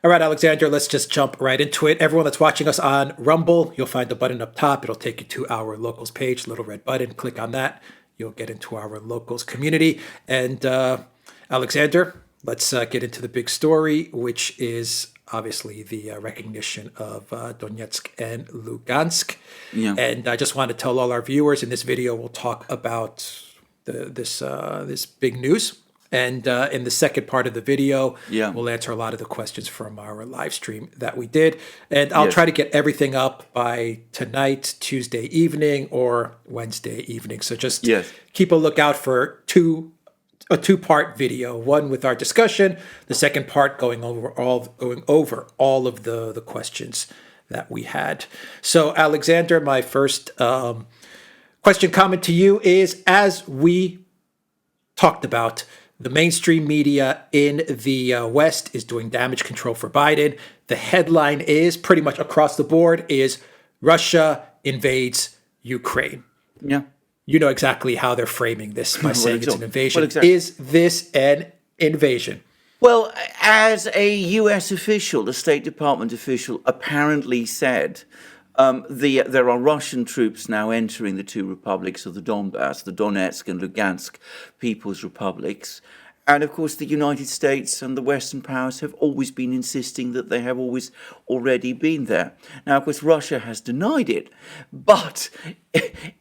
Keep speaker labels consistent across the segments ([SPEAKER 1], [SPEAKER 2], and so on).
[SPEAKER 1] All right, Alexander, let's just jump right into it. Everyone that's watching us on Rumble, you'll find the button up top. It'll take you to our locals page, little red button. Click on that. You'll get into our locals community. And Alexander, let's get into the big story, which is obviously the recognition of Donetsk and Lugansk.
[SPEAKER 2] Yeah.
[SPEAKER 1] And I just want to tell all our viewers in this video, we'll talk about this big news. And in the second part of the video, we'll answer a lot of the questions from our live stream that we did. And I'll try to get everything up by tonight, Tuesday evening, or Wednesday evening. So just keep a lookout for a two-part video, one with our discussion, the second part going over all of the questions that we had. So Alexander, my first question comment to you is, as we talked about, the mainstream media in the West is doing damage control for Biden. The headline is pretty much across the board is Russia invades Ukraine.
[SPEAKER 2] Yeah.
[SPEAKER 1] You know exactly how they're framing this by saying it's an invasion.
[SPEAKER 2] Well, exactly.
[SPEAKER 1] Is this an invasion?
[SPEAKER 2] Well, as a US official, a State Department official, apparently said, there are Russian troops now entering the two republics of the Donbass, the Donetsk and Lugansk People's Republics. And of course, the United States and the Western powers have always been insisting that they have always already been there. Now, of course, Russia has denied it. But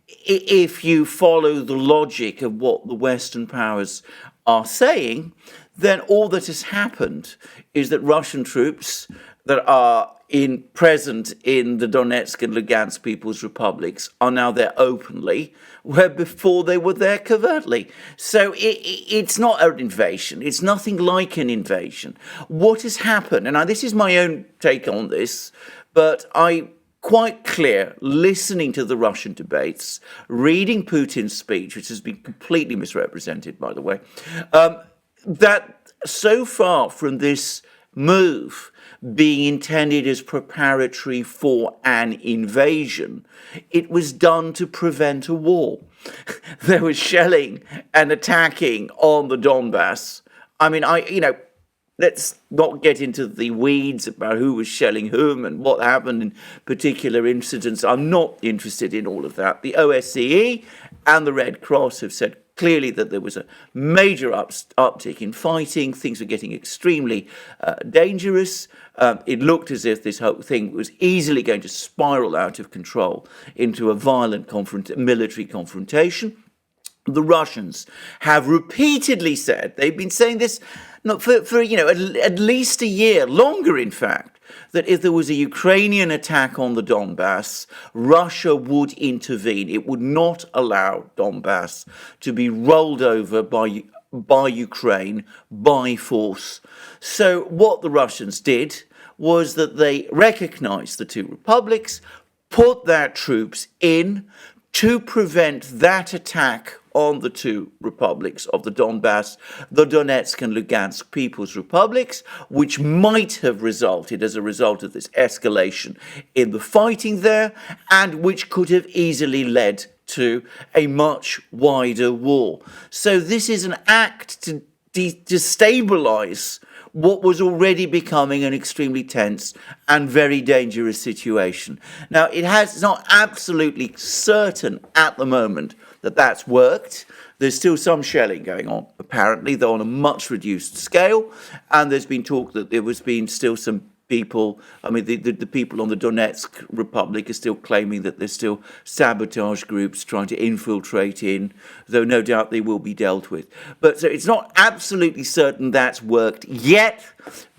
[SPEAKER 2] if you follow the logic of what the Western powers are saying, then all that has happened is that Russian troops that are present in the Donetsk and Lugansk People's Republics are now there openly, where before they were there covertly. So it's not an invasion. It's nothing like an invasion. What has happened, and this is my own take on this, but I quite clear, listening to the Russian debates, reading Putin's speech, which has been completely misrepresented, by the way, that so far from this move being intended as preparatory for an invasion, it was done to prevent a war. There was shelling and attacking on the Donbass. I mean, let's not get into the weeds about who was shelling whom and what happened in particular incidents. I'm not interested in all of that. The OSCE and the Red Cross have said clearly that there was a major uptick in fighting. Things were getting extremely dangerous. It looked as if this whole thing was easily going to spiral out of control into a violent military confrontation. The Russians have repeatedly said, they've been saying this for at least a year, longer in fact, that if there was a Ukrainian attack on the Donbass, Russia would intervene. It would not allow Donbass to be rolled over by Ukraine by force. So what the Russians did was that they recognized the two republics, put their troops in to prevent that attack on the two republics of the Donbass, the Donetsk and Lugansk People's Republics, which might have resulted as a result of this escalation in the fighting there, and which could have easily led to a much wider war. So this is an act to destabilize what was already becoming an extremely tense and very dangerous situation. Now, it's not absolutely certain at the moment that that's worked. There's still some shelling going on, apparently, though on a much reduced scale. And there's been talk that there was been still some people, the people on the Donetsk Republic are still claiming that there's still sabotage groups trying to infiltrate in, though no doubt they will be dealt with. But so it's not absolutely certain that's worked yet,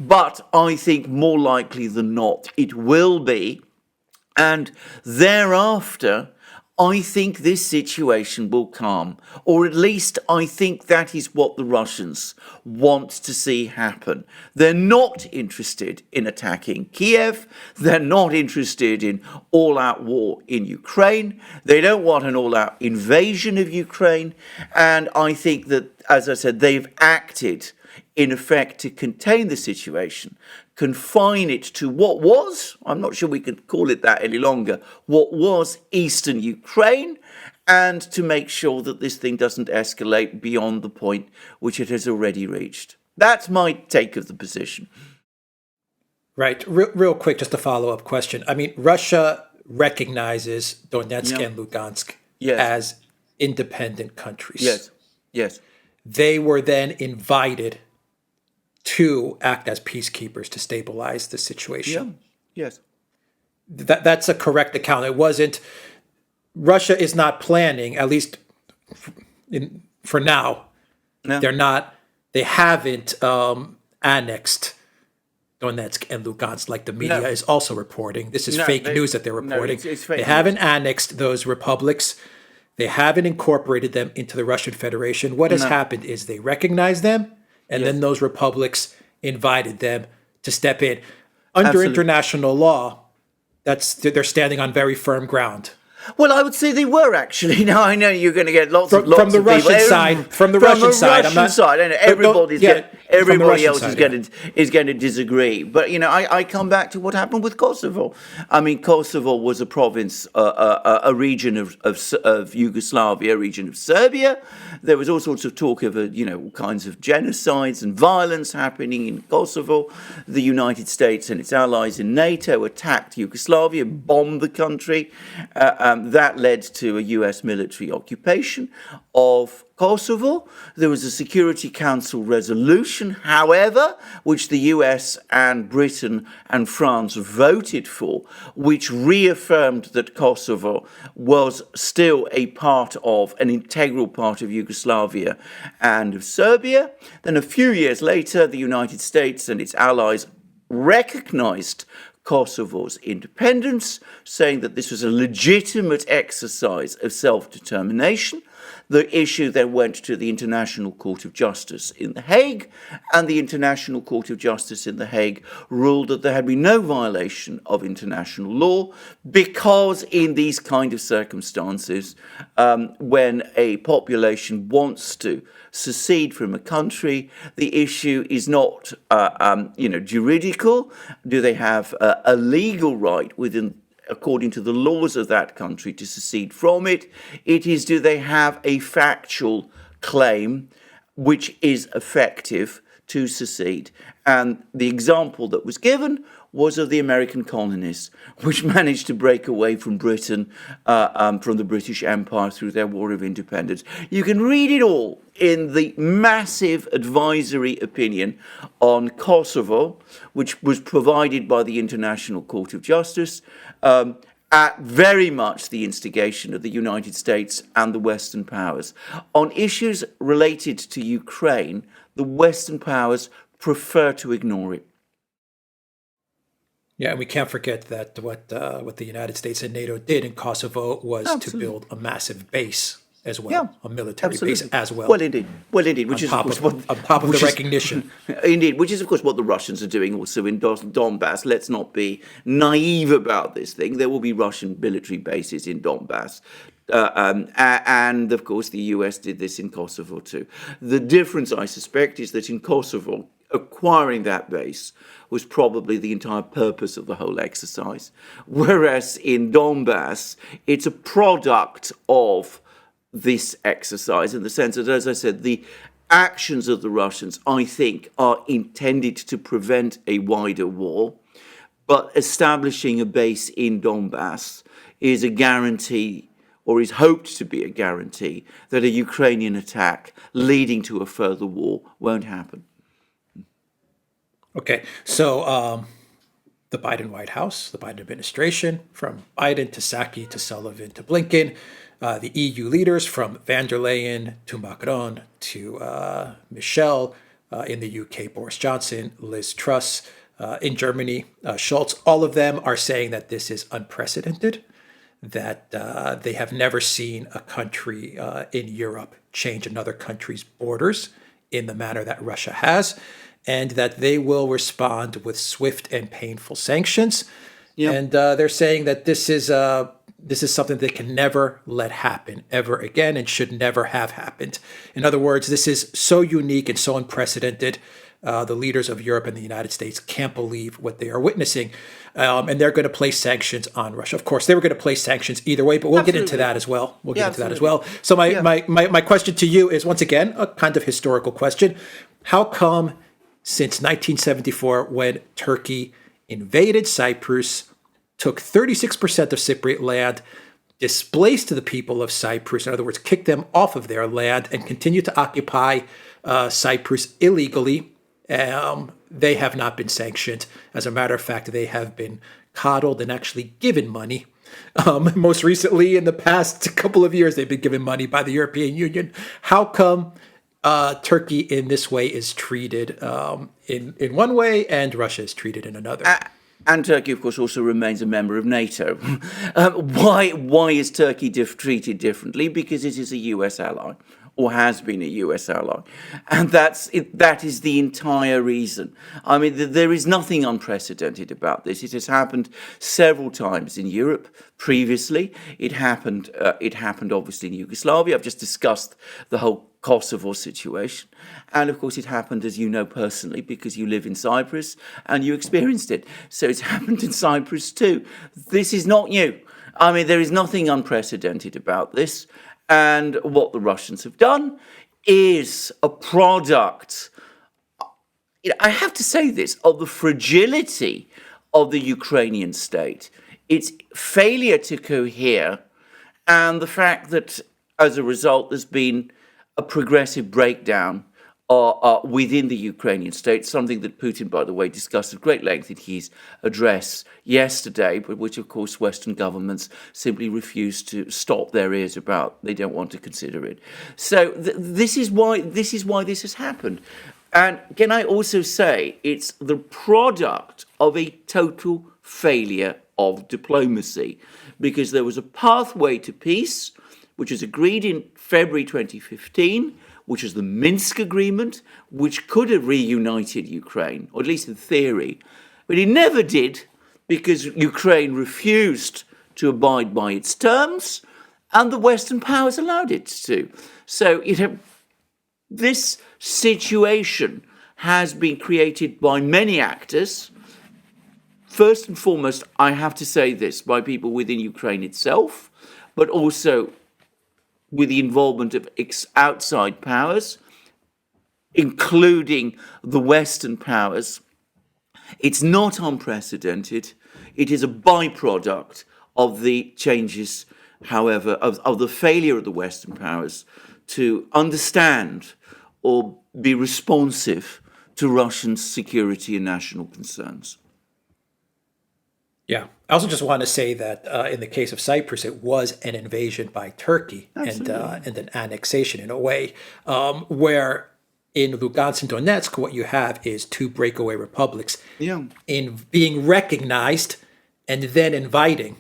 [SPEAKER 2] but I think more likely than not it will be. And thereafter, I think this situation will calm, or at least I think that is what the Russians want to see happen. They're not interested in attacking Kiev. They're not interested in all-out war in Ukraine. They don't want an all-out invasion of Ukraine. And I think that, as I said, they've acted in effect to contain the situation, confine it to what was, I'm not sure we can call it that any longer, what was eastern Ukraine, and to make sure that this thing doesn't escalate beyond the point which it has already reached. That's my take of the position.
[SPEAKER 1] Right. Real quick, just a follow-up question. I mean, Russia recognizes Donetsk and Lugansk
[SPEAKER 2] Yes.
[SPEAKER 1] as independent countries.
[SPEAKER 2] Yes. Yes.
[SPEAKER 1] They were then invited to act as peacekeepers to stabilize the situation.
[SPEAKER 2] Yeah. Yes.
[SPEAKER 1] That's a correct account. It wasn't. Russia is not planning, at least for now.
[SPEAKER 2] No.
[SPEAKER 1] They're not. They haven't annexed Donetsk and Lugansk like the media is also reporting. This is fake news that they're reporting.
[SPEAKER 2] It's fake
[SPEAKER 1] they
[SPEAKER 2] news.
[SPEAKER 1] haven't annexed those republics. They haven't incorporated them into the Russian Federation. What has happened is they recognized them, and then those republics invited them to step in. Under international law, they're standing on very firm ground.
[SPEAKER 2] Well, I would say they were actually. Now I know you're going to get lots
[SPEAKER 1] from
[SPEAKER 2] of
[SPEAKER 1] the
[SPEAKER 2] people.
[SPEAKER 1] Russian side. From the Russian side,
[SPEAKER 2] I know everybody else
[SPEAKER 1] side,
[SPEAKER 2] is going to disagree. But I come back to what happened with Kosovo. I mean, Kosovo was a province, a region of Yugoslavia, a region of Serbia. There was all sorts of talk of all kinds of genocides and violence happening in Kosovo. The United States and its allies in NATO attacked Yugoslavia, bombed the country. That led to a US military occupation of Kosovo. There was a Security Council resolution, however, which the US and Britain and France voted for, which reaffirmed that Kosovo was still a part of, an integral part of Yugoslavia and of Serbia. Then a few years later, the United States and its allies recognized Kosovo's independence, saying that this was a legitimate exercise of self-determination. The issue then went to the International Court of Justice in The Hague, and the International Court of Justice in The Hague ruled that there had been no violation of international law, because in these kind of circumstances, when a population wants to secede from a country, the issue is not, juridical. Do they have a legal right according to the laws of that country to secede from it? It is, do they have a factual claim which is effective to secede? And the example that was given was of the American colonists, which managed to break away from Britain, from the British Empire through their War of Independence. You can read it all in the massive advisory opinion on Kosovo, which was provided by the International Court of Justice, at very much the instigation of the United States and the Western powers. On issues related to Ukraine, the Western powers prefer to ignore it.
[SPEAKER 1] Yeah, and we can't forget that what the United States and NATO did in Kosovo was to build a massive base as well, a military base as well.
[SPEAKER 2] Well, indeed, which is of course
[SPEAKER 1] on top of the recognition.
[SPEAKER 2] Indeed, which is of course what the Russians are doing also in Donbass. Let's not be naive about this thing. There will be Russian military bases in Donbass. And of course, the US did this in Kosovo too. The difference, I suspect, is that in Kosovo, acquiring that base was probably the entire purpose of the whole exercise. Whereas in Donbass, it's a product of this exercise in the sense that, as I said, the actions of the Russians, I think, are intended to prevent a wider war. But establishing a base in Donbass is a guarantee, or is hoped to be a guarantee, that a Ukrainian attack leading to a further war won't happen.
[SPEAKER 1] Okay, so the Biden White House, the Biden administration, from Biden to Psaki to Sullivan to Blinken, the EU leaders from van der Leyen to Macron to Michel, in the UK, Boris Johnson, Liz Truss, in Germany, Scholz, all of them are saying that this is unprecedented, that they have never seen a country in Europe change another country's borders in the manner that Russia has, and that they will respond with swift and painful sanctions. Yep. And they're saying that this is something they can never let happen ever again and should never have happened. In other words, this is so unique and so unprecedented. The leaders of Europe and the United States can't believe what they are witnessing. And they're going to place sanctions on Russia. Of course, they were going to place sanctions either way, but we'll get into that as well. So my question to you is, once again, a kind of historical question. How come since 1974, when Turkey invaded Cyprus, took 36% of Cypriot land, displaced the people of Cyprus, in other words, kicked them off of their land, and continued to occupy Cyprus illegally. They have not been sanctioned. As a matter of fact, they have been coddled and actually given money. Most recently, in the past couple of years, they've been given money by the European Union. How come Turkey in this way is treated in one way and Russia is treated in another?
[SPEAKER 2] And Turkey, of course, also remains a member of NATO. Why is Turkey treated differently? Because it is a US ally, or has been a US ally. And that is the entire reason. I mean, there is nothing unprecedented about this. It has happened several times in Europe previously. It happened obviously in Yugoslavia. I've just discussed the whole Kosovo situation. And of course, it happened, as you know personally, because you live in Cyprus and you experienced it. So it's happened in Cyprus too. This is not new. I mean, there is nothing unprecedented about this. And what the Russians have done is a product, I have to say this, of the fragility of the Ukrainian state, its failure to cohere, and the fact that as a result there's been a progressive breakdown within the Ukrainian state, something that Putin, by the way, discussed at great length in his address yesterday, but which, of course, Western governments simply refuse to stop their ears about. They don't want to consider it. So this is why this has happened. And can I also say it's the product of a total failure of diplomacy, because there was a pathway to peace, which was agreed in February 2015, which is the Minsk Agreement, which could have reunited Ukraine, or at least in theory. But it never did, because Ukraine refused to abide by its terms, and the Western powers allowed it to. So this situation has been created by many actors. First and foremost, I have to say this, by people within Ukraine itself, but also with the involvement of outside powers, including the Western powers. It's not unprecedented. It is a byproduct of the changes, however, of the failure of the Western powers to understand or be responsive to Russian security and national concerns.
[SPEAKER 1] Yeah. I also just want to say that in the case of Cyprus, it was an invasion by Turkey and an annexation in a way, where in Lugansk and Donetsk, what you have is two breakaway republics in being recognized and then inviting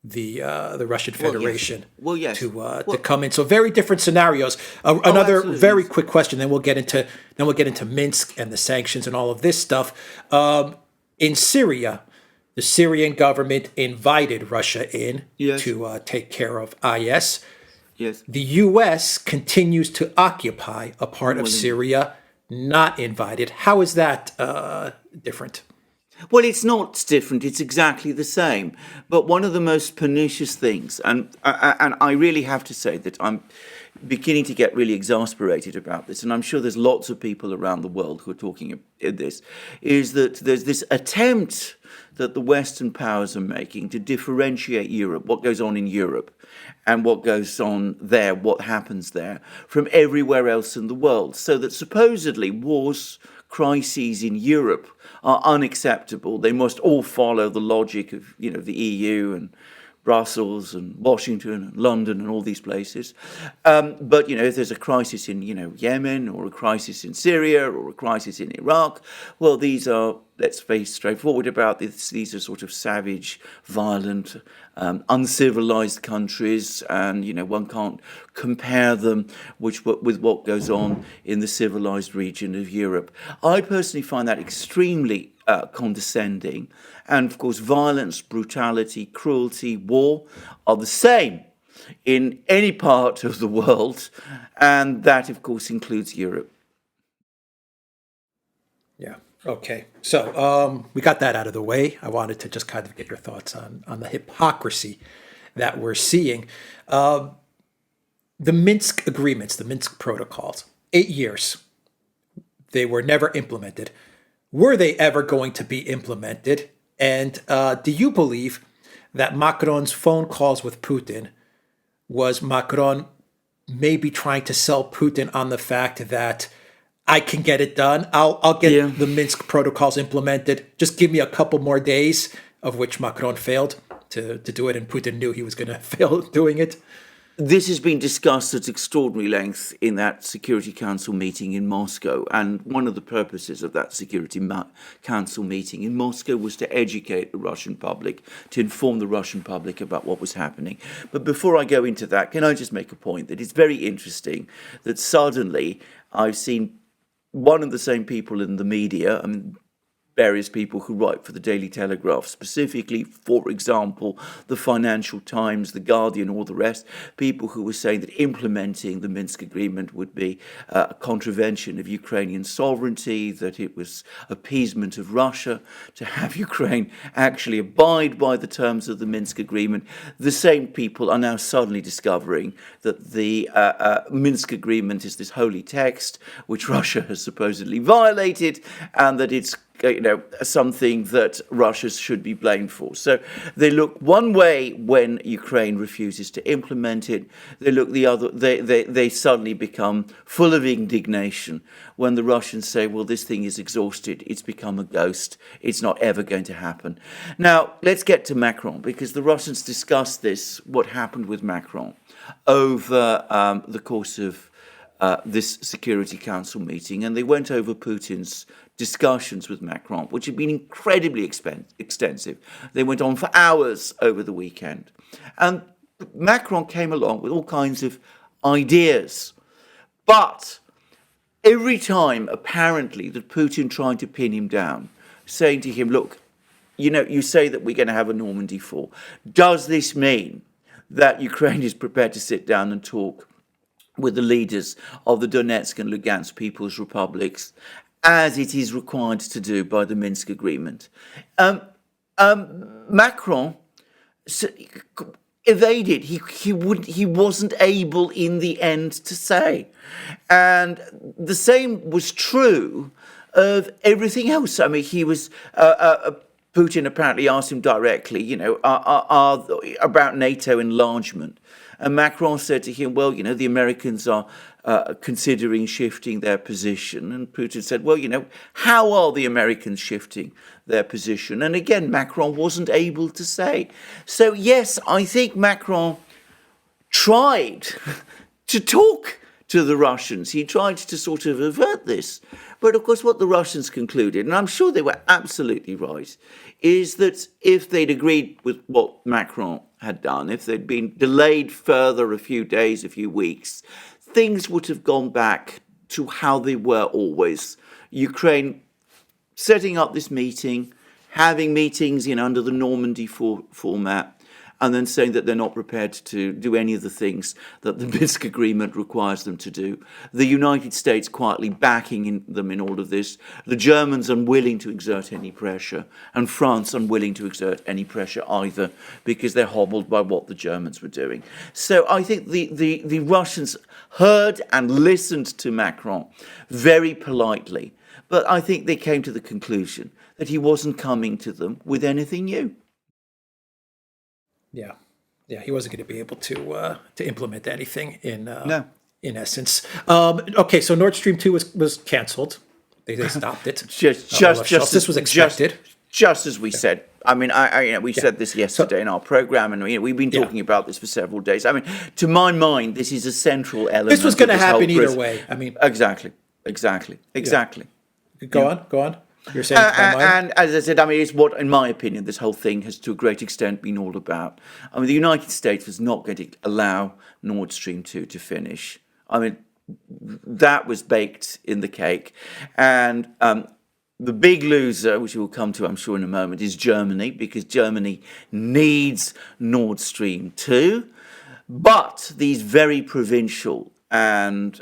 [SPEAKER 1] the Russian Federation to come in. So very different scenarios. Another very quick question, then we'll get into Minsk and the sanctions and all of this stuff. In Syria, the Syrian government invited Russia in to take care of IS.
[SPEAKER 2] Yes.
[SPEAKER 1] The U.S. continues to occupy a part of Syria, not invited. How is that different?
[SPEAKER 2] Well, it's not different. It's exactly the same. But one of the most pernicious things, and I really have to say that I'm beginning to get really exasperated about this, and I'm sure there's lots of people around the world who are talking about this, is that there's this attempt that the Western powers are making to differentiate Europe, what goes on in Europe, and what goes on there, what happens there, from everywhere else in the world, so that supposedly wars, crises in Europe are unacceptable. They must all follow the logic of, the EU and Brussels and Washington and London and all these places. But, if there's a crisis in, Yemen, or a crisis in Syria, or a crisis in Iraq, well, these are, let's be straightforward about this, these are sort of savage, violent, uncivilized countries, and, one can't compare them with what goes on in the civilized region of Europe. I personally find that extremely condescending. And of course, violence, brutality, cruelty, war are the same in any part of the world. And that, of course, includes Europe.
[SPEAKER 1] Yeah. Okay. So we got that out of the way. I wanted to just kind of get your thoughts on the hypocrisy that we're seeing. The Minsk agreements, the Minsk protocols, 8 years. They were never implemented. Were they ever going to be implemented? And do you believe that Macron's phone calls with Putin was Macron maybe trying to sell Putin on the fact that I can get it done. I'll get the Minsk protocols implemented. Just give me a couple more days, of which Macron failed to do it, and Putin knew he was going to fail doing it.
[SPEAKER 2] This has been discussed at extraordinary length in that Security Council meeting in Moscow. And one of the purposes of that Security Council meeting in Moscow was to educate the Russian public, to inform the Russian public about what was happening. But before I go into that, can I just make a point that it's very interesting that suddenly I've seen one of the same people in the media, I mean, various people who write for the Daily Telegraph, specifically, for example, the Financial Times, the Guardian, all the rest, people who were saying that implementing the Minsk agreement would be a contravention of Ukrainian sovereignty, that it was appeasement of Russia to have Ukraine actually abide by the terms of the Minsk agreement. The same people are now suddenly discovering that the Minsk agreement is this holy text which Russia has supposedly violated, and that it's something that Russia should be blamed for. So they look one way when Ukraine refuses to implement it. They look the other. They suddenly become full of indignation when the Russians say, "Well, this thing is exhausted. It's become a ghost. It's not ever going to happen." Now let's get to Macron, because the Russians discussed this. What happened with Macron over the course of this Security Council meeting, and they went over Putin's discussions with Macron, which had been incredibly extensive. They went on for hours over the weekend. And Macron came along with all kinds of ideas. But every time, apparently, that Putin tried to pin him down, saying to him, look, you say that we're going to have a Normandy 4. Does this mean that Ukraine is prepared to sit down and talk with the leaders of the Donetsk and Lugansk People's Republics, as it is required to do by the Minsk agreement? Macron evaded. He wasn't able in the end to say. And the same was true of everything else. I mean, he was... Putin apparently asked him directly, about NATO enlargement. And Macron said to him, well, the Americans are considering shifting their position. And Putin said, well, how are the Americans shifting their position? And again, Macron wasn't able to say. So, yes, I think Macron tried to talk to the Russians. He tried to sort of avert this. But of course, what the Russians concluded, and I'm sure they were absolutely right, is that if they'd agreed with what Macron had done, if they'd been delayed further a few days, a few weeks, things would have gone back to how they were always. Ukraine setting up this meeting, having meetings under the Normandy format, and then saying that they're not prepared to do any of the things that the Minsk agreement requires them to do. The United States quietly backing them in all of this. The Germans unwilling to exert any pressure, and France unwilling to exert any pressure either, because they're hobbled by what the Germans were doing. So I think the Russians heard and listened to Macron very politely, but I think they came to the conclusion that he wasn't coming to them with anything new.
[SPEAKER 1] Yeah, he wasn't going to be able to implement anything in
[SPEAKER 2] No.
[SPEAKER 1] in essence. Okay, so Nord Stream 2 was canceled. They stopped it. This was expected.
[SPEAKER 2] Just as we said. I mean, we said this yesterday in our program, and we've been talking about this for several days. I mean, to my mind, this is a central element.
[SPEAKER 1] This was going to happen either way. I mean,
[SPEAKER 2] exactly.
[SPEAKER 1] Go on. You're saying
[SPEAKER 2] and as I said, I mean, it's what, in my opinion, this whole thing has to a great extent been all about. I mean, the United States was not going to allow Nord Stream 2 to finish. I mean, that was baked in the cake. And the big loser, which we'll come to, I'm sure, in a moment, is Germany, because Germany needs Nord Stream 2. But these very provincial and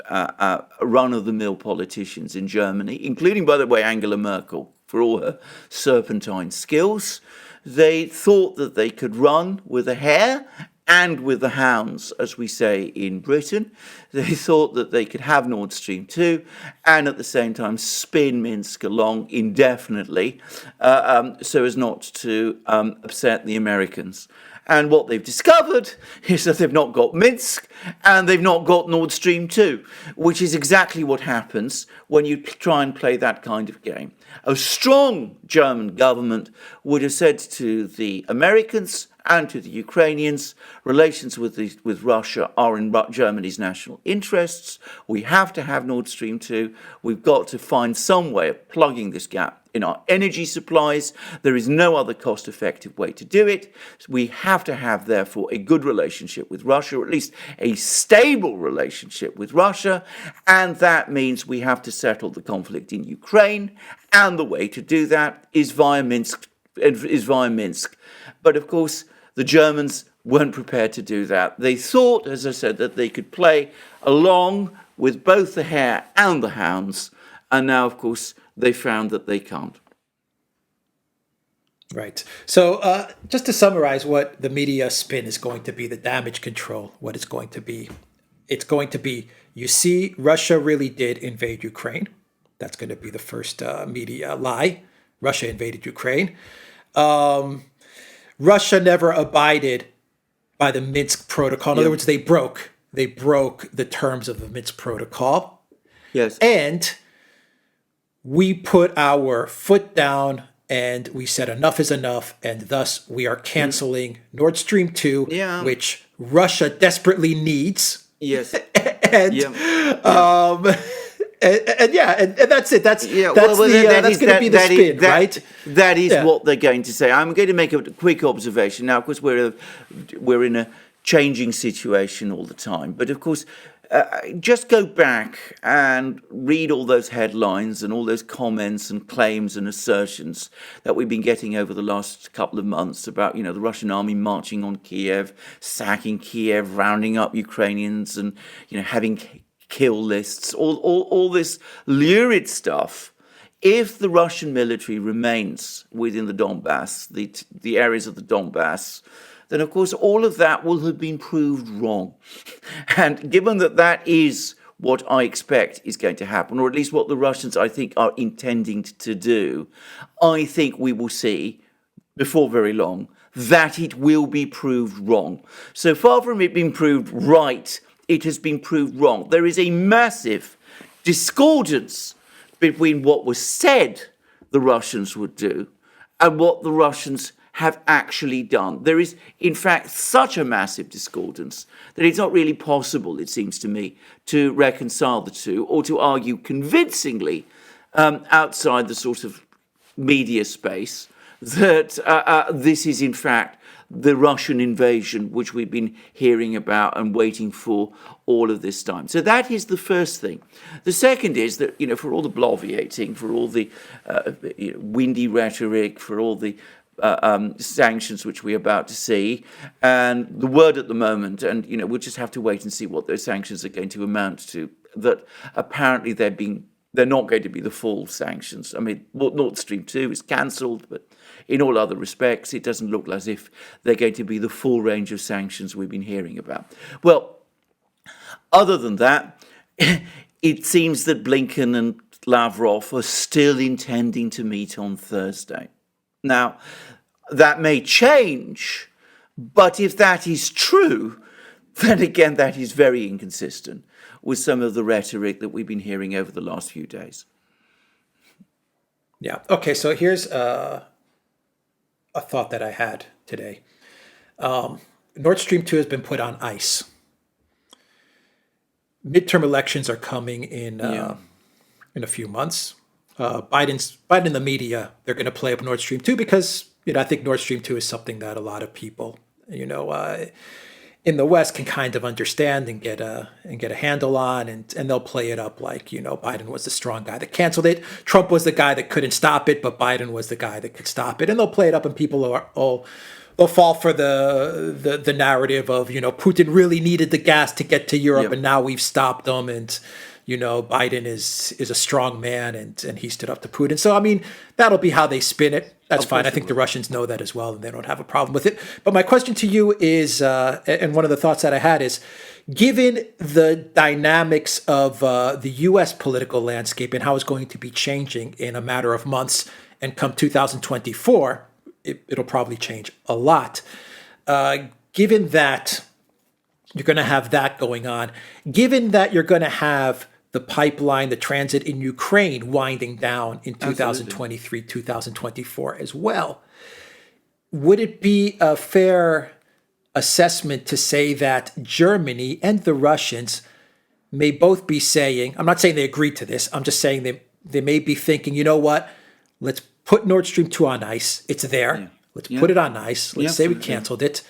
[SPEAKER 2] run-of-the-mill politicians in Germany, including, by the way, Angela Merkel, for all her serpentine skills, they thought that they could run with a hair and with the hounds, as we say in Britain. They thought that they could have Nord Stream 2 and at the same time spin Minsk along indefinitely so as not to upset the Americans. And what they've discovered is that they've not got Minsk and they've not got Nord Stream 2, which is exactly what happens when you try and play that kind of game. A strong German government would have said to the Americans and to the Ukrainians, relations with Russia are in Germany's national interests. We have to have Nord Stream 2. We've got to find some way of plugging this gap in our energy supplies. There is no other cost-effective way to do it. We have to have, therefore, a good relationship with Russia, or at least a stable relationship with Russia, and that means we have to settle the conflict in Ukraine, and the way to do that is via Minsk. But of course, the Germans weren't prepared to do that. They thought, as I said, that they could play along with both the hare and the hounds, and now, of course, they found that they can't.
[SPEAKER 1] Right. So just to summarize what the media spin is going to be, the damage control, what it's going to be. It's going to be, you see, Russia really did invade Ukraine. That's going to be the first media lie. Russia invaded Ukraine. Russia never abided by the Minsk Protocol. In other words, they broke the terms of the Minsk Protocol.
[SPEAKER 2] Yes.
[SPEAKER 1] And we put our foot down and we said enough is enough, and thus we are canceling Nord Stream 2, which Russia desperately needs.
[SPEAKER 2] Yes.
[SPEAKER 1] and that's it. That's going to be the spin, right?
[SPEAKER 2] That is what they're going to say. I'm going to make a quick observation. Now, of course, we're in a changing situation all the time. But, of course, just go back and read all those headlines and all those comments and claims and assertions that we've been getting over the last couple of months about, the Russian army marching on Kiev, sacking Kiev, rounding up Ukrainians and, having kill lists, all this lurid stuff. If the Russian military remains within the Donbass, the areas of the Donbass, then of course all of that will have been proved wrong. And given that that is what I expect is going to happen, or at least what the Russians, I think, are intending to do, I think we will see, before very long, that it will be proved wrong. So far from it being proved right, it has been proved wrong. There is a massive discordance between what was said the Russians would do and what the Russians have actually done. There is, in fact, such a massive discordance that it's not really possible, it seems to me, to reconcile the two or to argue convincingly outside the sort of media space that this is, in fact, the Russian invasion, which we've been hearing about and waiting for all of this time. So that is the first thing. The second is that, for all the bloviating, for all the windy rhetoric, for all the sanctions which we're about to see, and the word at the moment, and, we'll just have to wait and see what those sanctions are going to amount to, that apparently they're not going to be the full sanctions. I mean, Nord Stream 2 is cancelled, but in all other respects, it doesn't look as if they're going to be the full range of sanctions we've been hearing about. Well, other than that, it seems that Blinken and Lavrov are still intending to meet on Thursday. Now, that may change, but if that is true, then again, that is very inconsistent with some of the rhetoric that we've been hearing over the last few days.
[SPEAKER 1] Yeah. Okay, so here's a thought that I had today. Nord Stream 2 has been put on ice. Midterm elections are coming in a few months. Biden and the media, they're going to play up Nord Stream 2 because, I think Nord Stream 2 is something that a lot of people, in the West can kind of understand and get a handle on, and they'll play it up like, Biden was the strong guy that canceled it. Trump was the guy that couldn't stop it, but Biden was the guy that could stop it. And they'll play it up, and people they'll fall for the narrative of, Putin really needed the gas to get to Europe, and now we've stopped them, and Biden is a strong man, and he stood up to Putin. So, I mean, that'll be how they spin it. That's fine. I think the Russians know that as well, and they don't have a problem with it. But my question to you is, and one of the thoughts that I had is, given the dynamics of the U.S. political landscape and how it's going to be changing in a matter of months, and come 2024, it'll probably change a lot. Given that you're going to have that going on, given that you're going to have the pipeline, the transit in Ukraine winding down in 2023, 2024 as well. Would it be a fair assessment to say that Germany and the Russians may both be saying, I'm not saying they agreed to this, I'm just saying they may be thinking, you know what, let's put Nord Stream 2 on ice. It's there. Yeah. Let's put it on ice. Let's say we canceled it.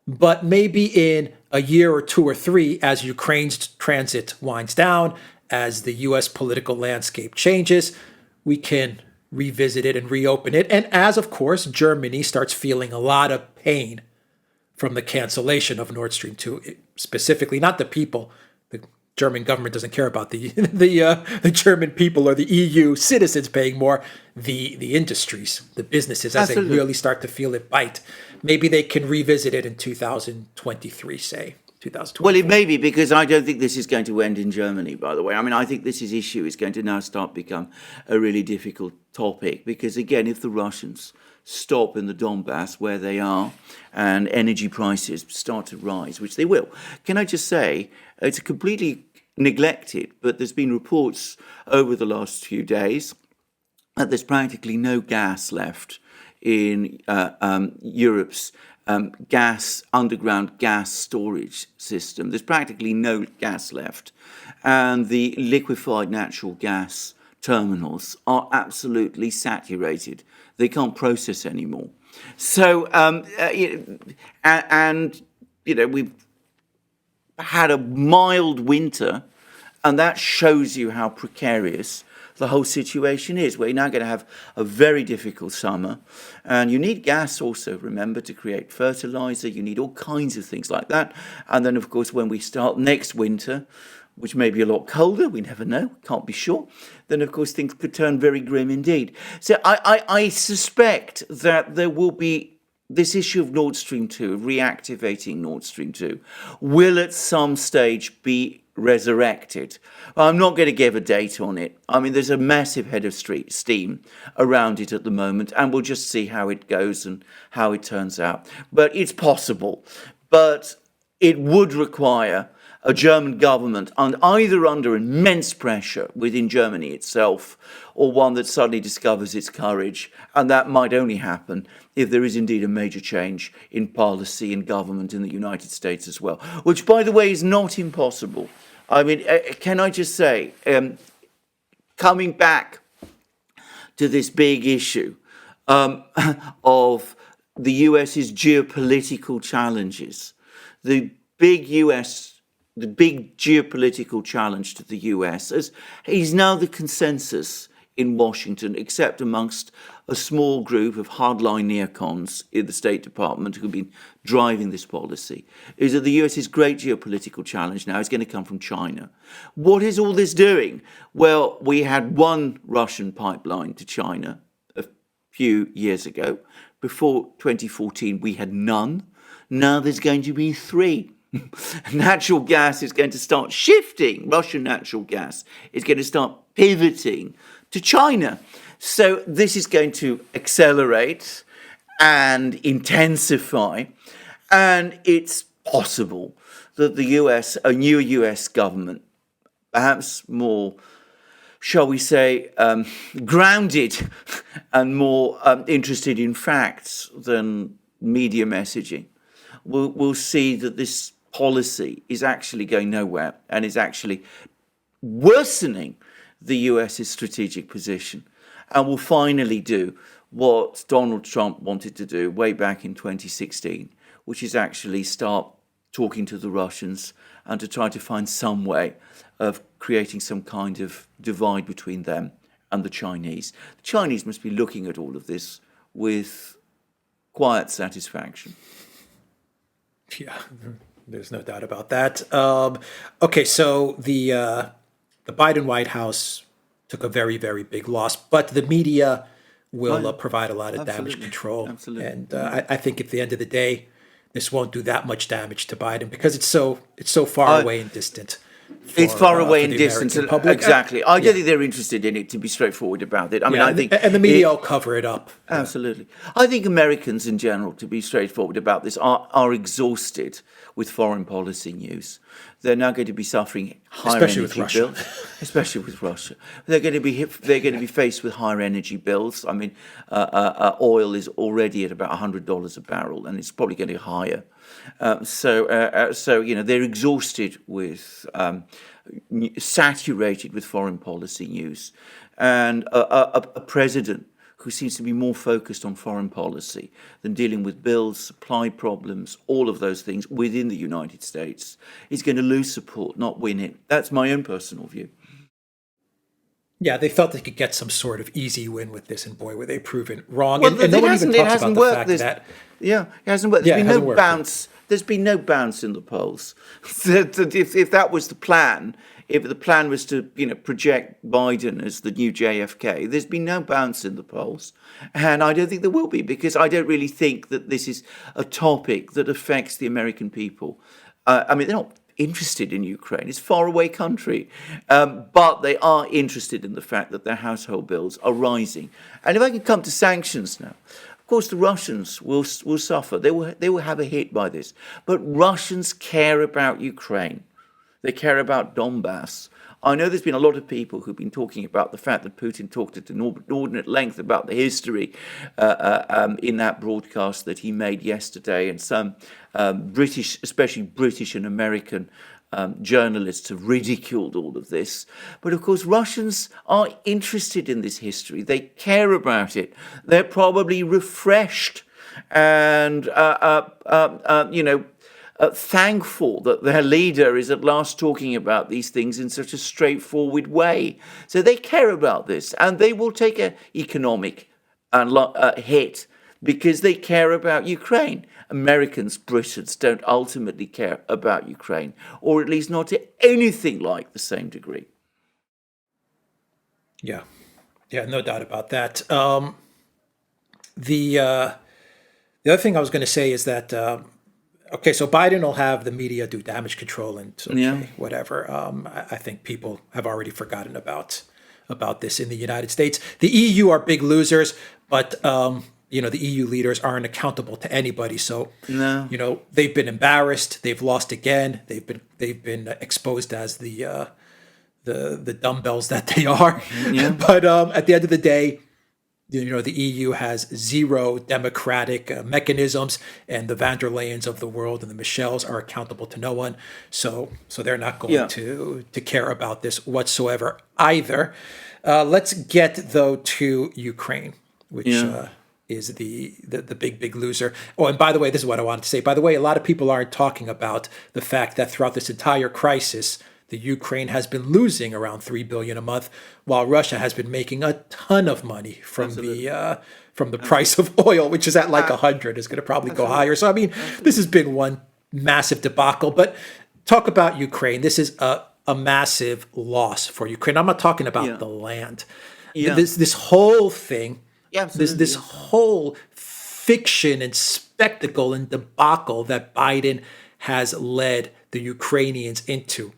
[SPEAKER 1] But maybe in a year or two or three, as Ukraine's transit winds down, as the U.S. political landscape changes, we can revisit it and reopen it. And as, of course, Germany starts feeling a lot of pain from the cancellation of Nord Stream 2, specifically, not the people. The German government doesn't care about the German people or the EU citizens paying more, the industries, the businesses, as they really start to feel it bite. Maybe they can revisit it in 2023, say.
[SPEAKER 2] Well, it may be, because I don't think this is going to end in Germany, by the way. I mean, I think this issue is going to now start become a really difficult topic, because, again, if the Russians stop in the Donbass where they are and energy prices start to rise, which they will, can I just say, it's completely neglected, but there's been reports over the last few days that there's practically no gas left in Europe's underground gas storage system. There's practically no gas left. And the liquefied natural gas terminals are absolutely saturated. They can't process anymore. So, we've had a mild winter, and that shows you how precarious the whole situation is. We're now going to have a very difficult summer, and you need gas also, remember, to create fertilizer. You need all kinds of things like that. And then, of course, when we start next winter, which may be a lot colder, we never know, can't be sure, then, of course, things could turn very grim indeed. So I suspect that there will be this issue of Nord Stream 2, reactivating Nord Stream 2, will at some stage be resurrected. I'm not going to give a date on it. I mean, there's a massive head of steam around it at the moment, and we'll just see how it goes and how it turns out. But it's possible. But it would require a German government either under immense pressure within Germany itself, or one that suddenly discovers its courage. And that might only happen if there is indeed a major change in policy and government in the United States as well, which, by the way, is not impossible. I mean, can I just say, coming back to this big issue of the US's geopolitical challenges, the big geopolitical challenge to the US is now the consensus in Washington, except amongst a small group of hardline neocons in the State Department who've been driving this policy, is that the US's great geopolitical challenge now is going to come from China. What is all this doing? Well, we had one Russian pipeline to China a few years ago. Before 2014, we had none. Now there's going to be 3. Natural gas is going to start shifting. Russian natural gas is going to start pivoting to China. So this is going to accelerate and intensify. And it's possible that a new US government, perhaps more, shall we say, grounded and more interested in facts than media messaging, we'll see that this policy is actually going nowhere and is actually worsening the US's strategic position, and will finally do what Donald Trump wanted to do way back in 2016, which is actually start talking to the Russians and to try to find some way of creating some kind of divide between them and the Chinese. The Chinese must be looking at all of this with quiet satisfaction.
[SPEAKER 1] Yeah, there's no doubt about that. Okay, so the Biden White House took a very, very big loss, but the media will provide a lot of damage
[SPEAKER 2] Absolutely.
[SPEAKER 1] control.
[SPEAKER 2] Absolutely.
[SPEAKER 1] And I think at the end of the day, this won't do that much damage to Biden because it's so far away and distant.
[SPEAKER 2] It's far away
[SPEAKER 1] for
[SPEAKER 2] in
[SPEAKER 1] the
[SPEAKER 2] distance.
[SPEAKER 1] American public.
[SPEAKER 2] Exactly. I don't think they're interested in it, to be straightforward about it. I mean,
[SPEAKER 1] Yeah,
[SPEAKER 2] I think
[SPEAKER 1] and the media will cover it up.
[SPEAKER 2] Absolutely. I think Americans in general, to be straightforward about this, are exhausted with foreign policy news. They're now going to be suffering higher
[SPEAKER 1] Especially with
[SPEAKER 2] energy
[SPEAKER 1] Russia.
[SPEAKER 2] bills, especially with Russia. They're going to be faced with higher energy bills. I mean, oil is already at about $100 a barrel, and it's probably going to be higher. So they're exhausted with, saturated with foreign policy news, and a president who seems to be more focused on foreign policy than dealing with bills, supply problems, all of those things within the United States, is going to lose support, not win it. That's my own personal view.
[SPEAKER 1] Yeah, they thought they could get some sort of easy win with this, and boy, were they proven wrong.
[SPEAKER 2] Well,
[SPEAKER 1] and no one even talks about the fact that...
[SPEAKER 2] Yeah, it hasn't worked. There's been no bounce. There's been no bounce in the polls. If that was the plan, if the plan was to project Biden as the new JFK, there's been no bounce in the polls, and I don't think there will be, because I don't really think that this is a topic that affects the American people. I mean, they're not interested in Ukraine. It's a faraway country, but they are interested in the fact that their household bills are rising. And if I can come to sanctions now. Of course, the Russians will suffer. They will have a hit by this. But Russians care about Ukraine. They care about Donbass. I know there's been a lot of people who've been talking about the fact that Putin talked at an inordinate length about the history in that broadcast that he made yesterday, and some British, especially British and American journalists have ridiculed all of this. But of course, Russians are interested in this history. They care about it. They're probably refreshed and, thankful that their leader is at last talking about these things in such a straightforward way. So they care about this, and they will take an economic hit because they care about Ukraine. Americans, Britons don't ultimately care about Ukraine, or at least not to anything like the same degree.
[SPEAKER 1] Yeah, no doubt about that. The other thing I was going to say is that, okay, so Biden will have the media do damage control and whatever. I think people have already forgotten about this in the United States. The EU are big losers, but the EU leaders aren't accountable to anybody. So, they've been embarrassed. They've lost again. They've been exposed as the dumbbells that they are. Yeah. But at the end of the day, the EU has zero democratic mechanisms, and the van der Leyens of the world and the Michels are accountable to no one. So they're not going to care about this whatsoever either. Let's get, though, to Ukraine, which is the big loser. Oh, and by the way, this is what I wanted to say. By the way, a lot of people aren't talking about the fact that throughout this entire crisis, the Ukraine has been losing around $3 billion a month, while Russia has been making a ton of money from the price of oil, which is at like 100. It's going to probably go higher. So I mean, this has been one massive debacle. But talk about Ukraine. This is a massive loss for Ukraine. I'm not talking about the land. Yeah. This whole thing. Yeah, this whole fiction and spectacle and debacle that Biden has led the Ukrainians into,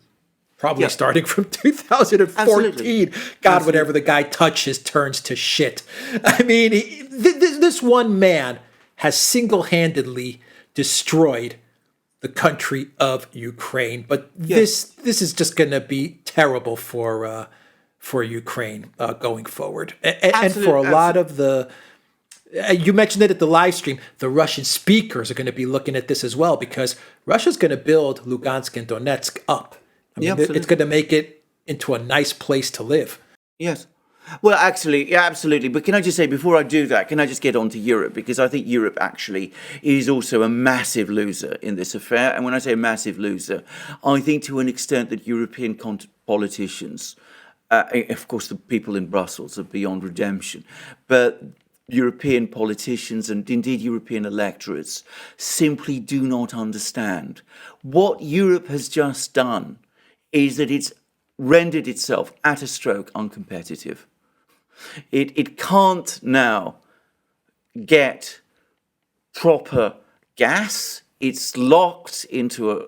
[SPEAKER 1] probably starting from 2014. Absolutely. God, whatever the guy touches turns to shit. I mean, this one man has single-handedly destroyed the country of Ukraine. But this is just going to be terrible for Ukraine going forward. And for a lot of the, you mentioned it at the live stream, the Russian speakers are going to be looking at this as well, because Russia's going to build Lugansk and Donetsk up. I mean, it's going to make it into a nice place to live.
[SPEAKER 2] Yes. Well, actually, yeah, absolutely. But can I just say, before I do that, can I just get on to Europe? Because I think Europe actually is also a massive loser in this affair. And when I say a massive loser, I think to an extent that European politicians, of course, the people in Brussels are beyond redemption, but European politicians and indeed European electorates simply do not understand. What Europe has just done is that it's rendered itself at a stroke uncompetitive. It can't now get proper gas. It's locked into a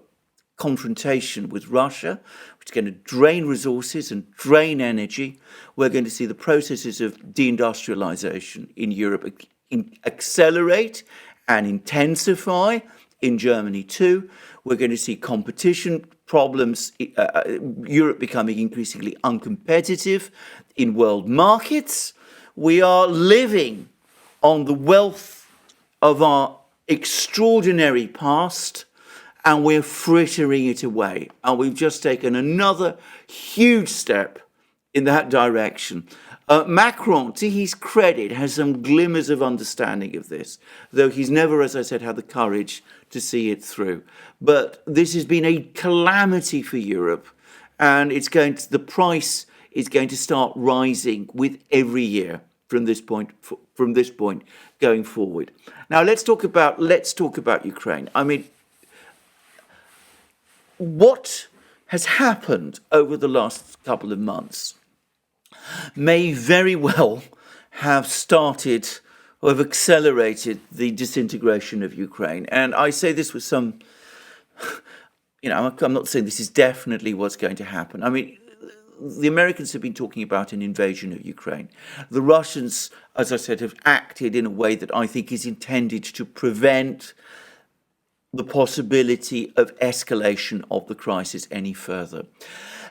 [SPEAKER 2] confrontation with Russia, which is going to drain resources and drain energy. We're going to see the processes of deindustrialization in Europe accelerate and intensify, in Germany too. We're going to see competition problems, Europe becoming increasingly uncompetitive in world markets. We are living on the wealth of our extraordinary past, and we're frittering it away. And we've just taken another huge step in that direction. Macron, to his credit, has some glimmers of understanding of this, though he's never, as I said, had the courage to see it through. But this has been a calamity for Europe, and the price is going to start rising with every year from this point going forward. Now let's talk about Ukraine. I mean, what has happened over the last couple of months may very well have started or have accelerated the disintegration of Ukraine. And I say this with some, I'm not saying this is definitely what's going to happen. I mean, the Americans have been talking about an invasion of Ukraine. The Russians, as I said, have acted in a way that I think is intended to prevent the possibility of escalation of the crisis any further.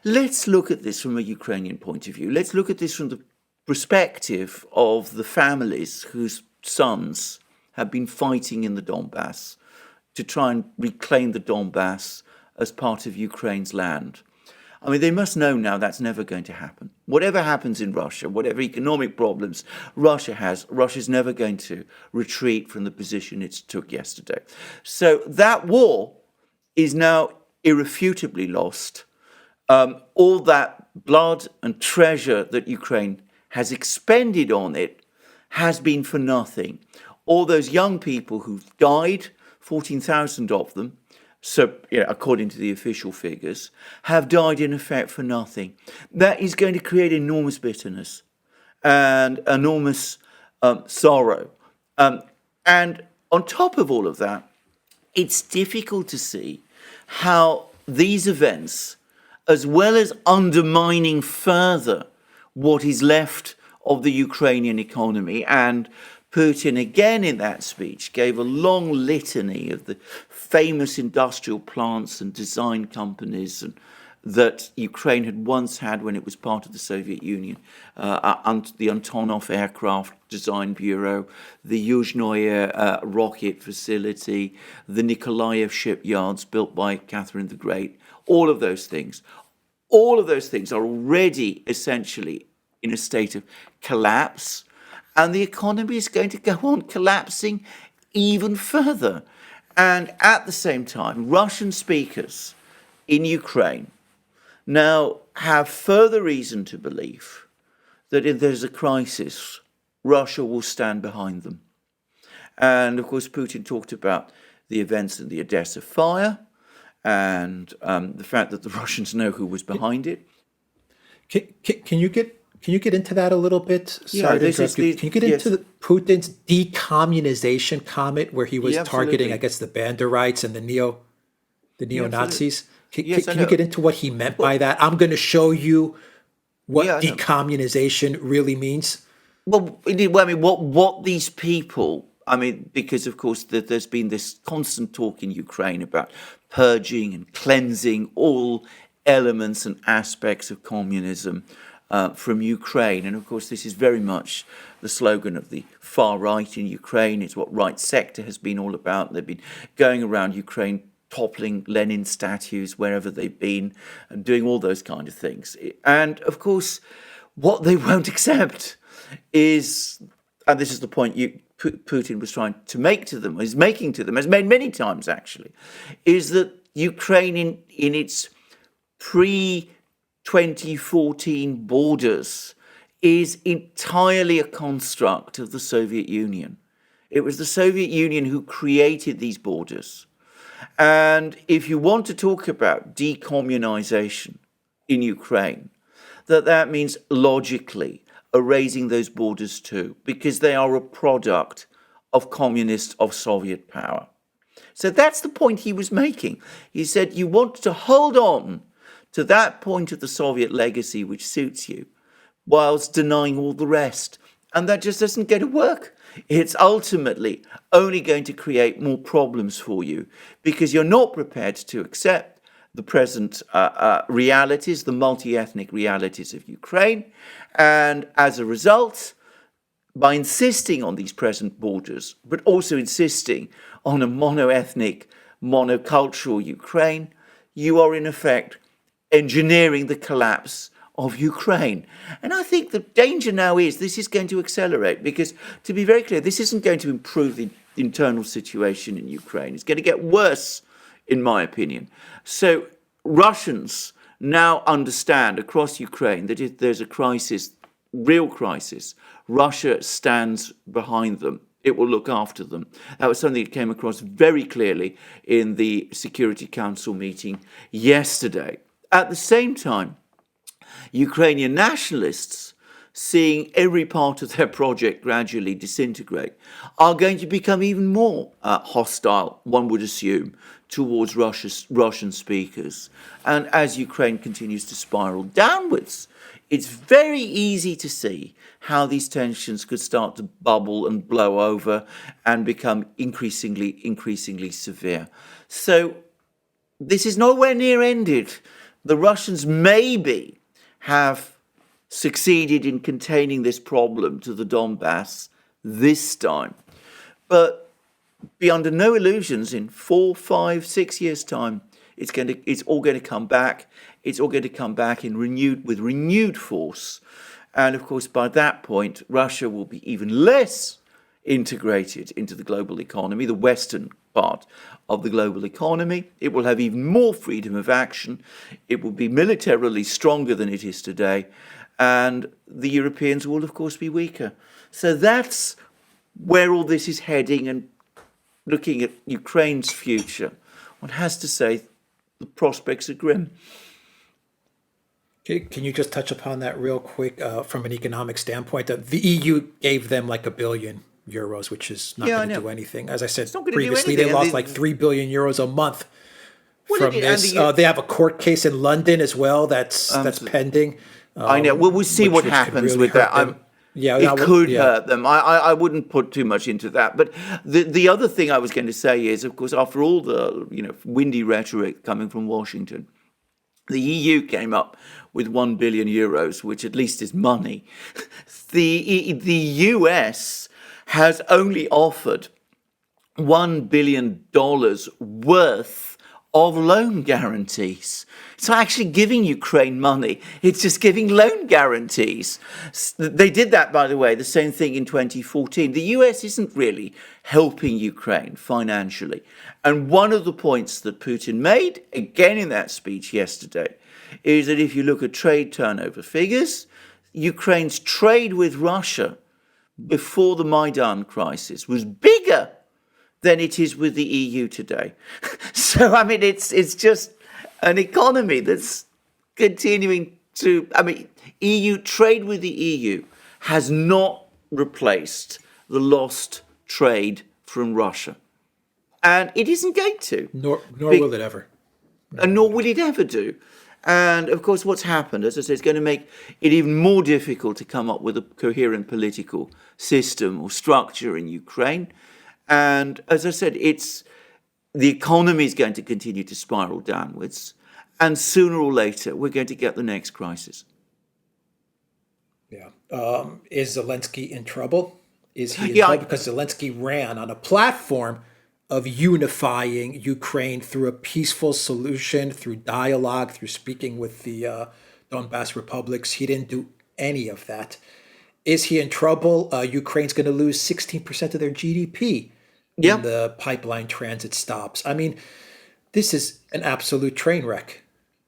[SPEAKER 2] Let's look at this from a Ukrainian point of view. Let's look at this from the perspective of the families whose sons have been fighting in the Donbass to try and reclaim the Donbass as part of Ukraine's land. I mean, they must know now that's never going to happen. Whatever happens in Russia, whatever economic problems Russia has, Russia's never going to retreat from the position it took yesterday. So that war is now irrefutably lost. All that blood and treasure that Ukraine has expended on it has been for nothing. All those young people who've died, 14,000 of them, so, according to the official figures, have died in effect for nothing. That is going to create enormous bitterness and enormous sorrow. And on top of all of that, it's difficult to see how these events, as well as undermining further what is left of the Ukrainian economy, and Putin again in that speech gave a long litany of the famous industrial plants and design companies that Ukraine had once had when it was part of the Soviet Union, the Antonov Aircraft Design Bureau, the Yuzhnoye rocket facility, the Nikolaev shipyards built by Catherine the Great, all of those things are already essentially in a state of collapse, and the economy is going to go on collapsing even further. And at the same time, Russian speakers in Ukraine now have further reason to believe that if there's a crisis, Russia will stand behind them. And of course, Putin talked about the events in the Odessa fire and the fact that the Russians know who was behind it.
[SPEAKER 1] Can you get into that a little bit? Sorry to interrupt you. Can you get into Putin's decommunization comment, where he was targeting, I guess, the Banderites and the neo-Nazis? Can you get into what he meant by that? I'm going to show you what decommunization really means.
[SPEAKER 2] Well, indeed, I mean, what these people, I mean, because of course there's been this constant talk in Ukraine about purging and cleansing all elements and aspects of communism from Ukraine. And of course, this is very much the slogan of the far right in Ukraine. It's what Right Sector has been all about. They've been going around Ukraine toppling Lenin statues wherever they've been and doing all those kind of things. And of course, what they won't accept is, and this is the point Putin was trying to make to them, is making to them, has made many times actually, is that Ukraine in its pre-2014 borders is entirely a construct of the Soviet Union. It was the Soviet Union who created these borders. And if you want to talk about decommunization in Ukraine, that means logically are raising those borders too, because they are a product of Soviet power. So that's the point he was making. He said, you want to hold on to that point of the Soviet legacy which suits you, whilst denying all the rest. And that just isn't going to work. It's ultimately only going to create more problems for you, because you're not prepared to accept the present realities, the multi-ethnic realities of Ukraine. And as a result, by insisting on these present borders, but also insisting on a mono-ethnic, monocultural Ukraine, you are in effect engineering the collapse of Ukraine. And I think the danger now is this is going to accelerate, because, to be very clear, this isn't going to improve the internal situation in Ukraine. It's going to get worse, in my opinion. So Russians now understand across Ukraine that if there's a crisis, real crisis, Russia stands behind them. It will look after them. That was something that came across very clearly in the Security Council meeting yesterday. At the same time, Ukrainian nationalists, seeing every part of their project gradually disintegrate, are going to become even more hostile, one would assume, towards Russian speakers. And as Ukraine continues to spiral downwards, it's very easy to see how these tensions could start to bubble and blow over and become increasingly severe. So this is nowhere near ended. The Russians maybe have succeeded in containing this problem to the Donbass this time. But be under no illusions, in 4, 5, 6 years' time, it's all going to come back. It's all going to come back with renewed force. And of course, by that point, Russia will be even less integrated into the global economy, the Western part of the global economy. It will have even more freedom of action. It will be militarily stronger than it is today. And the Europeans will, of course, be weaker. So that's where all this is heading. And looking at Ukraine's future, one has to say the prospects are grim.
[SPEAKER 1] Can you just touch upon that real quick from an economic standpoint? The EU gave them like €1 billion, which is not going to do anything. As I said previously, they lost like €3 billion a month from this. They have a court case in London as well that's pending.
[SPEAKER 2] I know. Well, we'll see what happens with that. It could hurt them. I wouldn't put too much into that. But the other thing I was going to say is, of course, after all the windy rhetoric coming from Washington, the EU came up with €1 billion, which at least is money. The US has only offered $1 billion worth of loan guarantees. It's not actually giving Ukraine money. It's just giving loan guarantees. They did that, by the way, the same thing in 2014. The US isn't really helping Ukraine financially. And one of the points that Putin made, again in that speech yesterday, is that if you look at trade turnover figures, Ukraine's trade with Russia before the Maidan crisis was bigger than it is with the EU today. So, I mean, it's just an economy that's continuing to, EU trade with the EU has not replaced the lost trade from Russia. And it isn't going to.
[SPEAKER 1] Nor will it ever.
[SPEAKER 2] And nor will it ever do. And of course, what's happened, as I say, is going to make it even more difficult to come up with a coherent political system or structure in Ukraine. And as I said, the economy is going to continue to spiral downwards. And sooner or later, we're going to get the next crisis.
[SPEAKER 1] Yeah. Is Zelensky in trouble? Is he in trouble? Because Zelensky ran on a platform of unifying Ukraine through a peaceful solution, through dialogue, through speaking with the Donbass republics. He didn't do any of that. Is he in trouble? Ukraine's going to lose 16% of their GDP when the pipeline transit stops. I mean, this is an absolute train wreck.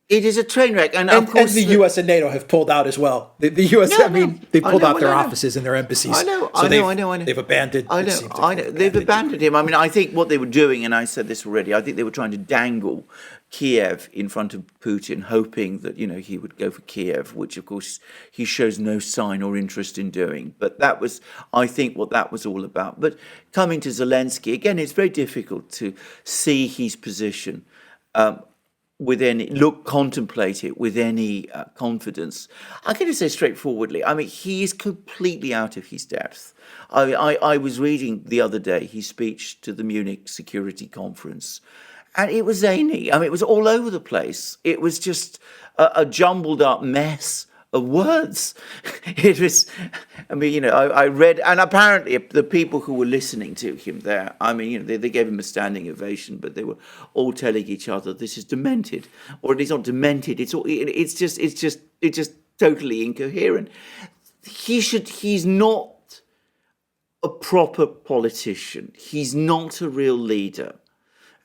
[SPEAKER 2] It is a train wreck. And
[SPEAKER 1] the U.S. and NATO have pulled out as well. The U.S., they pulled out their offices and their embassies.
[SPEAKER 2] I know.
[SPEAKER 1] They've abandoned.
[SPEAKER 2] I know. They've abandoned him. I think what they were doing, and I said this already, I think they were trying to dangle Kiev in front of Putin, hoping that, he would go for Kiev, which of course he shows no sign or interest in doing. But that was, I think, what that was all about. But coming to Zelensky, again, it's very difficult to see his position contemplate it with any confidence. I'm going to say straightforwardly, I mean, he is completely out of his depth. I was reading the other day his speech to the Munich Security Conference, and it was zany. I mean, it was all over the place. It was just a jumbled up mess of words. It was, I mean, I read, and apparently the people who were listening to him there, I mean, they gave him a standing ovation, but they were all telling each other, this is demented, or it's not demented. It's just totally incoherent. He's not a proper politician. He's not a real leader.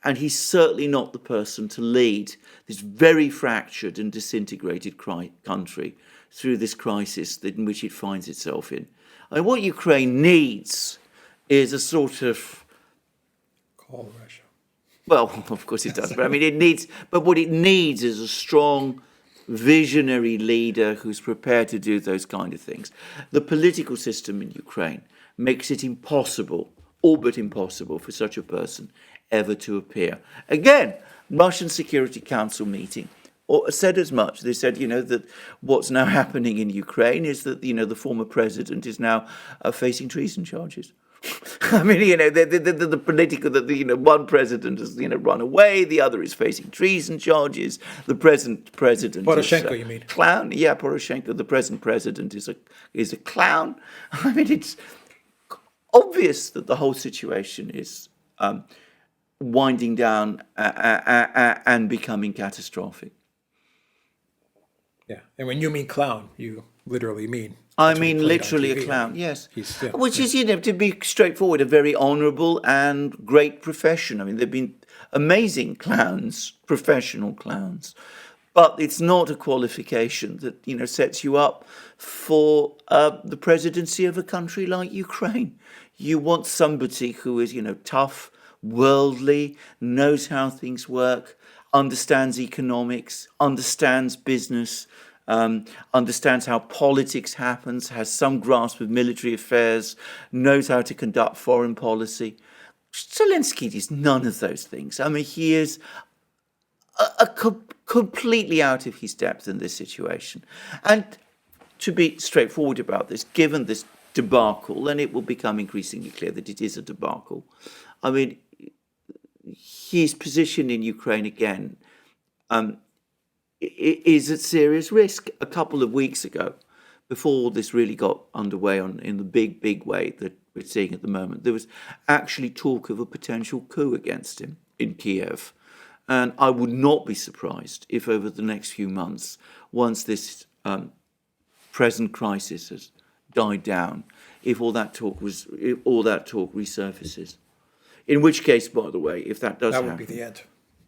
[SPEAKER 2] And he's certainly not the person to lead this very fractured and disintegrated country through this crisis in which it finds itself in. And what Ukraine needs is a sort of...
[SPEAKER 1] Call Russia.
[SPEAKER 2] Well, of course it does. But I mean, what it needs is a strong, visionary leader who's prepared to do those kind of things. The political system in Ukraine makes it impossible, all but impossible, for such a person ever to appear. Again, Russian Security Council meeting said as much. They said, that what's now happening in Ukraine is that, the former president is now facing treason charges. I mean, the political, one president has, run away, the other is facing treason charges. The present president
[SPEAKER 1] Poroshenko,
[SPEAKER 2] is
[SPEAKER 1] you mean?
[SPEAKER 2] Clown. Yeah, Poroshenko. The present president is a clown. I mean, it's obvious that the whole situation is winding down and becoming catastrophic.
[SPEAKER 1] Yeah, and when you mean clown, you literally mean...
[SPEAKER 2] I mean literally a clown, yes. Which is, to be straightforward, a very honourable and great profession. I mean, there have been amazing clowns, professional clowns. But it's not a qualification that, sets you up for the presidency of a country like Ukraine. You want somebody who is, tough, worldly, knows how things work, understands economics, understands business, understands how politics happens, has some grasp of military affairs, knows how to conduct foreign policy. Zelensky is none of those things. I mean, he is completely out of his depth in this situation. And to be straightforward about this, given this debacle, and it will become increasingly clear that it is a debacle, I mean, his position in Ukraine, again, is at serious risk. A couple of weeks ago, before all this really got underway in the big way that we're seeing at the moment, there was actually talk of a potential coup against him in Kiev. And I would not be surprised if over the next few months, once this present crisis has died down, if all that talk resurfaces. In which case, by the way, if that does happen,
[SPEAKER 1] that would be the end.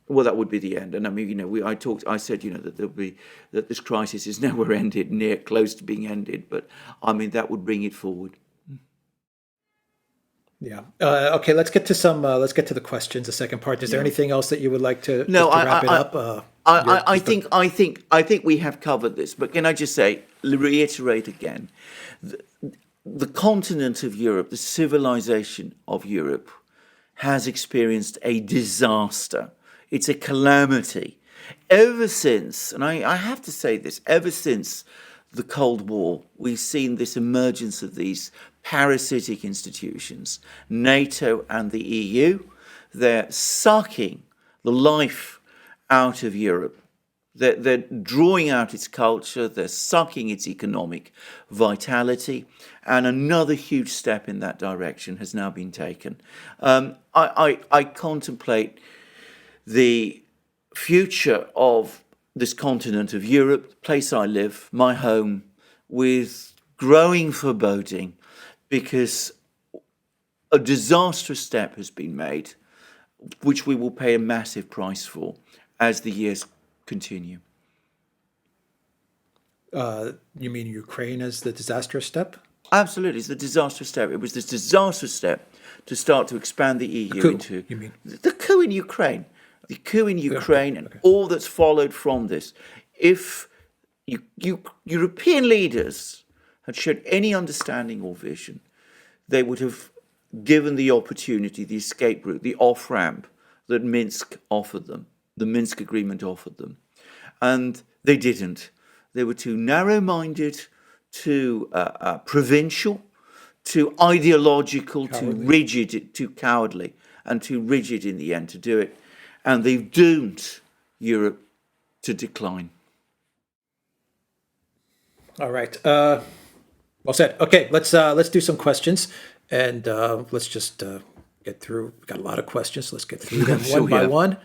[SPEAKER 2] Well, that would be the end. And I mean, I said, that this crisis is nowhere ended, close to being ended. But I mean, that would bring it forward.
[SPEAKER 1] Yeah. Okay. Let's get to the questions. The second part. Is there anything else that you would like to?
[SPEAKER 2] No,
[SPEAKER 1] just to wrap it up.
[SPEAKER 2] I think we have covered this. But can I just reiterate again, the continent of Europe, the civilization of Europe, has experienced a disaster. It's a calamity. Ever since, and I have to say this, ever since the Cold War, we've seen this emergence of these parasitic institutions, NATO and the EU. They're sucking the life out of Europe. They're drawing out its culture. They're sucking its economic vitality. And another huge step in that direction has now been taken. I contemplate the future of this continent of Europe, the place I live, my home, with growing foreboding, because a disastrous step has been made, which we will pay a massive price for as the years continue.
[SPEAKER 1] You mean Ukraine as the disastrous step?
[SPEAKER 2] Absolutely, it's the disastrous step. It was this disastrous step to start to expand the EU
[SPEAKER 1] coup,
[SPEAKER 2] into
[SPEAKER 1] you mean?
[SPEAKER 2] the coup in Ukraine. the coup in Ukraine and all that's followed from this, if European leaders had shown any understanding or vision, they would have given the opportunity, the escape route, the off-ramp that Minsk offered them, the Minsk agreement offered them. And they didn't. They were too narrow-minded, too provincial, too ideological, too rigid, too cowardly, and too rigid in the end to do it. And they've doomed Europe to decline.
[SPEAKER 1] All right. Well said. Okay, let's do some questions, and let's just get through. We've got a lot of questions. Let's get through them one by one.